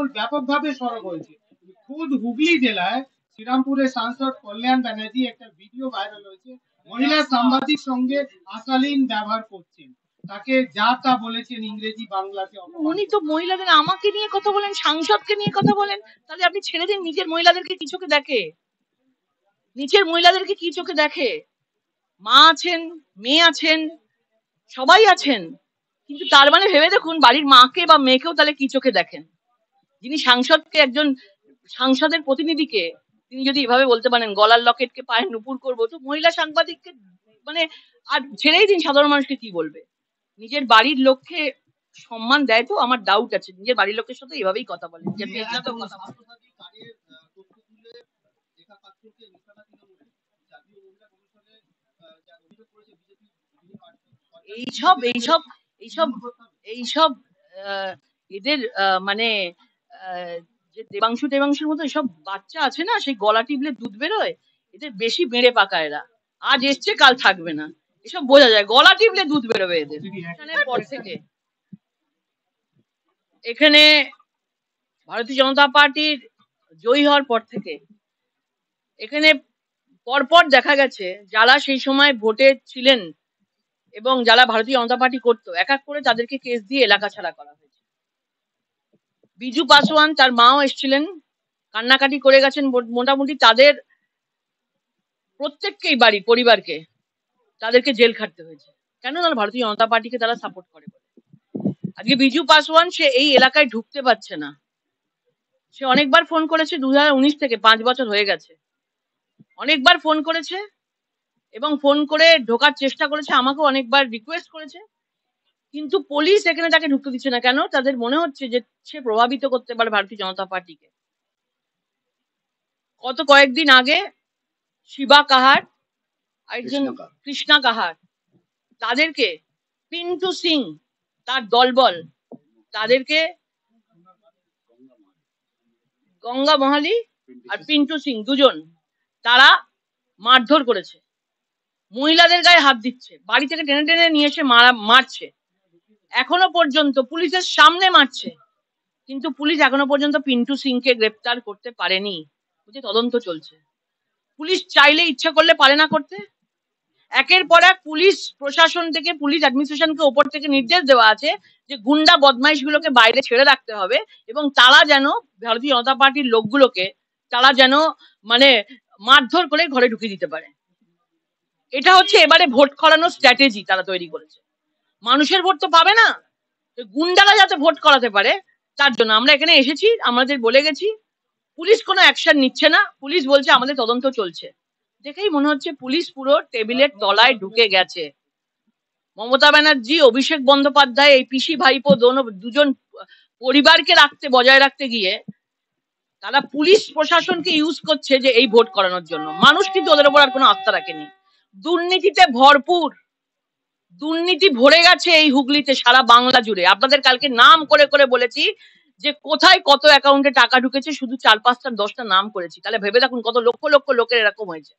তৃণমূল ব্যাপকভাবে সরব হয়েছে। খুদ হুগলি জেলায় শ্রীরামপুরের সাংসদ কল্যাণ ব্যানার্জি একটা ভিডিও ভাইরাল হয়েছে, মহিলা সাংবাদিক সঙ্গে অশালীন ব্যবহার করছেন, তাকে যা তা বলেছেন ইংরেজি বাংলাতে। উনি তো মহিলাদের, আমাকে নিয়ে কথা বলেন, সাংসদকে নিয়ে কথা বলেন, তাহলে আপনি ছেড়ে দিন। নিজের মহিলাদেরকে কি চোখে দেখে? নিচের মহিলাদেরকে কি চোখে দেখে? মা আছেন, মেয়ে আছেন, সবাই আছেন, কিন্তু তার মানে ভেবে দেখুন বাড়ির মাকে বা মেয়েকেও তাহলে কি চোখে দেখেন? যিনি সাংসদকে, একজন সাংসদের প্রতিনিধিকে তিনি যদি এভাবে বলতে পারেন, গলার লকেটকে পায়ে নুপুর করবো, তো মহিলা সাংবাদিককে মানে আর ছেড়েই দিন, সাধারণ মানুষকে কি বলবে? নিজের বাড়ির লোককে সম্মান দেয় তো? আমার ডাউট আছে, নিজের বাড়ির লোকের সাথে এভাবেই কথা বলে। এইসব এইসব এইসব এইসব এদের মানে যে দেবাংশুর মতো এসব বাচ্চা আছে না, সেই গলা টিপলে দুধ বেরোয়, এদের বেশি বেড়ে পাকা। এরা আজ এসছে কাল থাকবে না, এসব বোঝা যায়। গলা টিপলে দুধ বেরোবে এদের। পর থেকে এখানে ভারতীয় জনতা পার্টির জয়ী হওয়ার পর থেকে এখানে পরপর দেখা গেছে যারা সেই সময় ভোটে ছিলেন এবং যারা ভারতীয় জনতা পার্টি করতো, এক এক করে তাদেরকে কেস দিয়ে এলাকা ছাড়া করা হয়েছে। বিজু পাসওয়ান, তার মাও এসেছিলেন, কান্নাকাটি করে গেছেন। মোটামুটি তাদের প্রত্যেককেই, বাড়ি পরিবারকে, তাদেরকে জেল খাটতে হয়েছে। কেন? না, ভারতীয় জনতা পার্টিকে তারা সাপোর্ট করে। আজকে বিজু পাসওয়ান সে এই এলাকায় ঢুকতে পারছে না। সে অনেকবার ফোন করেছে, 2019 থেকে 5 বছর হয়ে গেছে, অনেকবার ফোন করেছে এবং ফোন করে ঢোকার চেষ্টা করেছে, আমাকে অনেকবার রিকোয়েস্ট করেছে, কিন্তু পুলিশ এখানে তাকে ঢুকতে দিচ্ছে না। কেন? তাদের মনে হচ্ছে যে সে প্রভাবিত করতে পারে ভারতীয় জনতা পার্টিকে। গত কয়েকদিন আগে শিবা কাহার, একজন কৃষ্ণা কাহার, তাদেরকে পিন্টু সিং তার দলবল, তাদেরকে গঙ্গা মহালি আর পিন্টু সিং দুজন, তারা মারধর করেছে, মহিলাদের গায়ে হাত দিচ্ছে, বাড়ি থেকে টেনে টেনে নিয়ে এসে মারছে, এখনো পর্যন্ত পুলিশের সামনে মারছে, কিন্তু পুলিশ এখনো পর্যন্ত পিন্টু সিংকে গ্রেপ্তার করতে পারেনি। বুঝে তদন্ত চলছে। পুলিশ চাইলে, ইচ্ছা করলে পারে না করতে। একের পর এক পুলিশ প্রশাসন থেকে, পুলিশ অ্যাডমিনিস্ট্রেশনকে ওপর থেকে নির্দেশ দেওয়া আছে যে গুন্ডা বদমাইশ গুলোকে বাইরে ছেড়ে রাখতে হবে এবং তারা যেন ভারতীয় জনতা পার্টির লোকগুলোকে তারা যেন মানে মারধর করে ঘরে ঢুকিয়ে দিতে পারে। এটা হচ্ছে এবারে ভোট করানোর স্ট্র্যাটেজি তারা তৈরি করেছে। মানুষের ভোট তো পাবে না, গুন্ডারা যাতে ভোট করাতে পারে তার জন্য আমরা এখানে এসেছি। আমাদের বলে গেছি, পুলিশ কোনো অ্যাকশন নিচ্ছে না, পুলিশ বলছে আমাদের তদন্ত চলছে। দেখেই মনে হচ্ছে পুলিশ পুরো টেবিলের তলায় ঢুকে গেছে। মমতা ব্যানার্জি, অভিষেক বন্দ্যোপাধ্যায়, এই পিসি ভাইপো দুজন পরিবারকে বজায় রাখতে গিয়ে তারা পুলিশ প্রশাসনকে ইউজ করছে যে এই ভোট করানোর জন্য। মানুষ কিন্তু ওদের উপর আর কোনো আস্থা রাখেনি। দুর্নীতিতে ভরপুর, দুর্নীতি ভরে গেছে এই হুগলিতে, সারা বাংলা জুড়ে। আপনাদের কালকে নাম করে করে বলেছি যে কোথায় কত অ্যাকাউন্টে টাকা ঢুকেছে, শুধু 4-5টা 10টা নাম করেছি। তাহলে ভেবে দেখুন কত লক্ষ লক্ষ লোকের এরকম হয়েছে।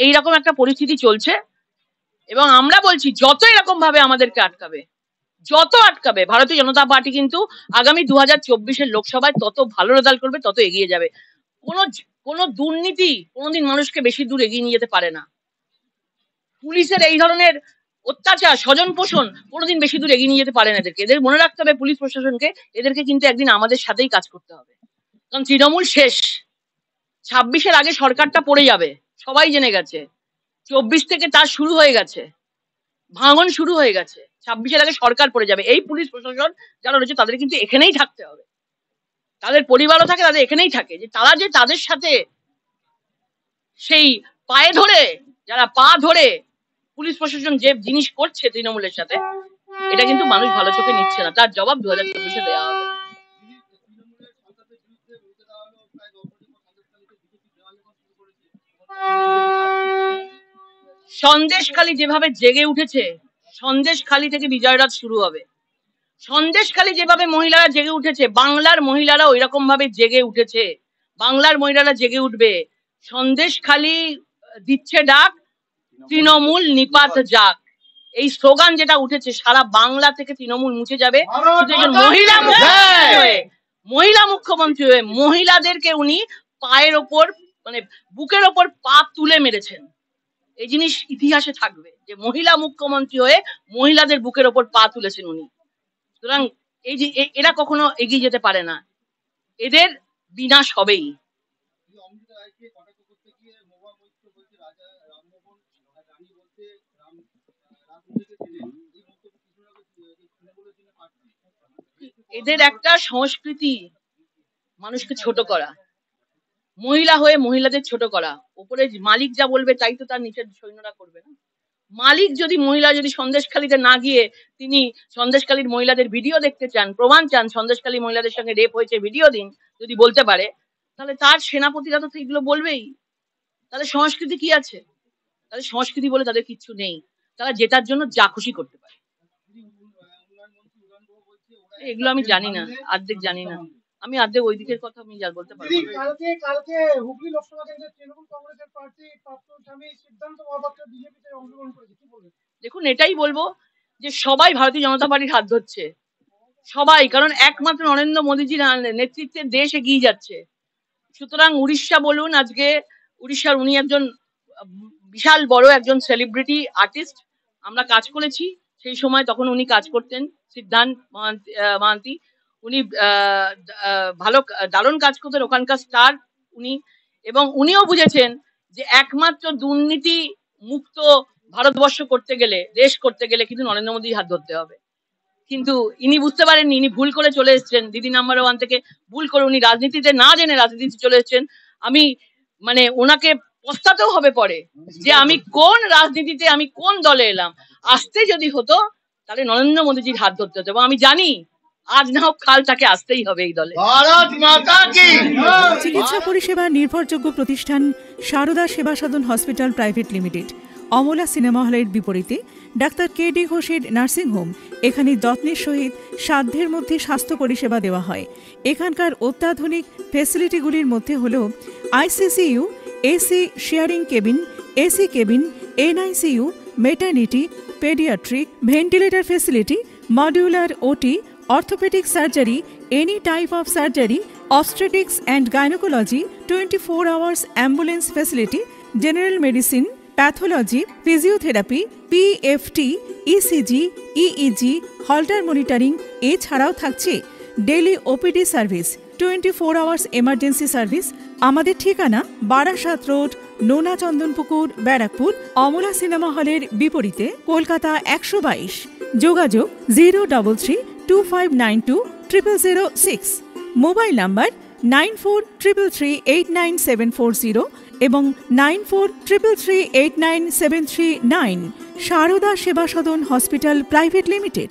এইরকম একটা পরিস্থিতি চলছে এবং আমরা বলছি যত এরকম ভাবে আমাদেরকে আটকাবে, যত আটকাবে, ভারতীয় জনতা পার্টি কিন্তু আগামী 2024-এর লোকসভায় তত ভালো রেজাল্ট করবে, তত এগিয়ে যাবে। কোন দুর্নীতি কোনোদিন মানুষকে বেশি দূর এগিয়ে নিয়ে যেতে পারে না। পুলিশের এই ধরনের অত্যাচার, স্বজন পোষণ কোনোদিন বেশি দূর এগিয়ে নিয়ে যেতে পারে না এদেরকে। এদের মনে রাখতে হবে, পুলিশ প্রশাসনকে, এদেরকে কিন্তু একদিন আমাদের সাথেই কাজ করতে হবে। কারণ তৃণমূল শেষ, 26-এর আগে সরকারটা পড়ে যাবে, সবাই জেনে গেছে। 24 থেকে তার শুরু হয়ে গেছে, ভাঙন শুরু হয়ে গেছে। 26-এর আগে সরকার পড়ে যাবে। এই পুলিশ প্রশাসন যারা রয়েছে তাদের কিন্তু এখানেই থাকতে হবে, তাদের পরিবারও থাকে, তাদের এখানেই থাকে, যে তারা যে তাদের সাথে সেই পায়ে ধরে, যারা পা ধরে পুলিশ প্রশাসন যে জিনিস করছে তৃণমূলের সাথে, এটা কিন্তু মানুষ ভালো চোখে নিচ্ছে না। তার জবাব 2024-এ দেওয়া হবে। সন্দেশখালী যেভাবে জেগে উঠেছে, সন্দেশখালী থেকে বিজয়রাত শুরু হবে। সন্দেশখালী যেভাবে মহিলারা জেগে উঠেছে, বাংলার মহিলারা ওই রকম ভাবে জেগে উঠেছে। বাংলার মহিলারা জেগে উঠবে। সন্দেশখালী দিচ্ছে ডাক, তৃণমূল নিপাত যাক, এই স্লোগান যেটা উঠেছে, সারা বাংলা থেকে তৃণমূল মুছে যাবে। মহিলা মহিলা মুখ্যমন্ত্রী হয়ে মহিলাদেরকে উনি পায়ের ওপর মানে বুকের ওপর পা তুলে মেরেছেন। এই জিনিস ইতিহাসে থাকবে যে মহিলা মুখ্যমন্ত্রী হয়ে মহিলাদের বুকের ওপর পা তুলেছেন উনি। সুতরাং এই যে এরা কখনো এগিয়ে যেতে পারে না, এদের বিনাশ হবেই। এদের একটা সংস্কৃতি মানুষকে ছোট করা, মহিলা হয়ে মহিলাদের ছোট করা, উপরে মালিক যা বলবে তাই তো তার নিচের সৈন্যরা করবে না। মালিক যদি মহিলা যদি সন্দেশখালীতে না গিয়ে তিনি সন্দেশখালীর মহিলাদের ভিডিও দেখতে চান, প্রমাণ চান সন্দেশখালী মহিলাদের সঙ্গে রেপ হয়েছে ভিডিও দিন, যদি বলতে পারে, তাহলে তার সেনাপতিরা তো এগুলো বলবেই। তাহলে সংস্কৃতি কি আছে? তাহলে সংস্কৃতি বলে তাদের কিচ্ছু নেই, তারা যেটার জন্য যা খুশি করতে পারে। এগুলো আমি জানি না, অর্ধেক জানি না আমি, অর্ধেক ওই দিকের কথা আমি যা বলতে পারবো। কালকে হুগলি লোকসভা কেন্দ্রের তৃণমূল কংগ্রেসের প্রার্থী প্রাক্তন স্বামী সিদ্ধান্ত মহাপাত্র বিজেপিতে অংশগ্রহণ করেছে, কি বলবেন? দেখুন, এটাই বলবো যে সবাই ভারতীয় জনতা পার্টির হাত ধরছে, সবাই, কারণ একমাত্র নরেন্দ্র মোদীজির নেতৃত্বে দেশ এগিয়ে যাচ্ছে। সুতরাং উড়িষ্যা বলুন, আজকে উড়িষ্যার উনি একজন বিশাল বড় একজন সেলিব্রিটি আর্টিস্ট, আমরা কাজ করেছি সেই সময়, তখন উনি কাজ করতেন সিদ্ধান্ত মহান্তি, উনি ভালো দারুণ কাজ করতেন, ওখানকার স্টার উনি, এবং উনিও বুঝেছেন যে একমাত্র দুর্নীতি মুক্ত ভারতবর্ষ করতে গেলে, দেশ করতে গেলে কিন্তু নরেন্দ্র মোদীর হাত ধরতে হবে। কিন্তু ইনি বুঝতে পারেননি, ইনি ভুল করে চলে এসেছেন দিদি নাম্বার 1 থেকে, ভুল করে উনি রাজনীতিতে না জেনে রাজনীতিতে চলে এসেছেন। আমি মানে ওনাকে পস্তাতেও হবে পরে যে আমি কোন রাজনীতিতে, আমি কোন দলে এলাম। আসতে যদি হতো তাহলে নরেন্দ্র মোদীজির হাত ধরতে হতো, এবং আমি জানি আজ না হোক কাল তাকে আসতেই হবে এই দলে। ভারত মাতা কি। চিকিৎসা পরিষেবা নির্ভরযোগ্য প্রতিষ্ঠান Sarada Seva Sadan hospital private limited, Amala cinema হলের বিপরীতে ডাক্তার KD ঘোষের নার্সিংহোম। এখানে যত্নের সহিত সাধ্যের মধ্যে স্বাস্থ্য পরিষেবা দেওয়া হয়। এখানকার অত্যাধুনিক ফেসিলিটিগুলির মধ্যে হল ICCU, AC sharing cabin, AC cabin, NICU, maternity, paediatric, ventilator facility, modular OT, orthopedic surgery, any type of surgery, obstetrics and gynecology, 24 hours ambulance facility, general medicine, pathology, physiotherapy, PFT, ECG, EEG, Holter monitoring, এছাড়াও থাকছে daily OPD service, 24 hours emergency service. আমাদের ঠিকানা Barasat road, নোনা Chandanpukur, Barrackpore, Amala cinema হলের বিপরীতে, কলকাতা 122। যোগাযোগ 03325920006। Mobile number 9433389740 এবং 9433389739। Sarada Seva Sadan hospital private limited.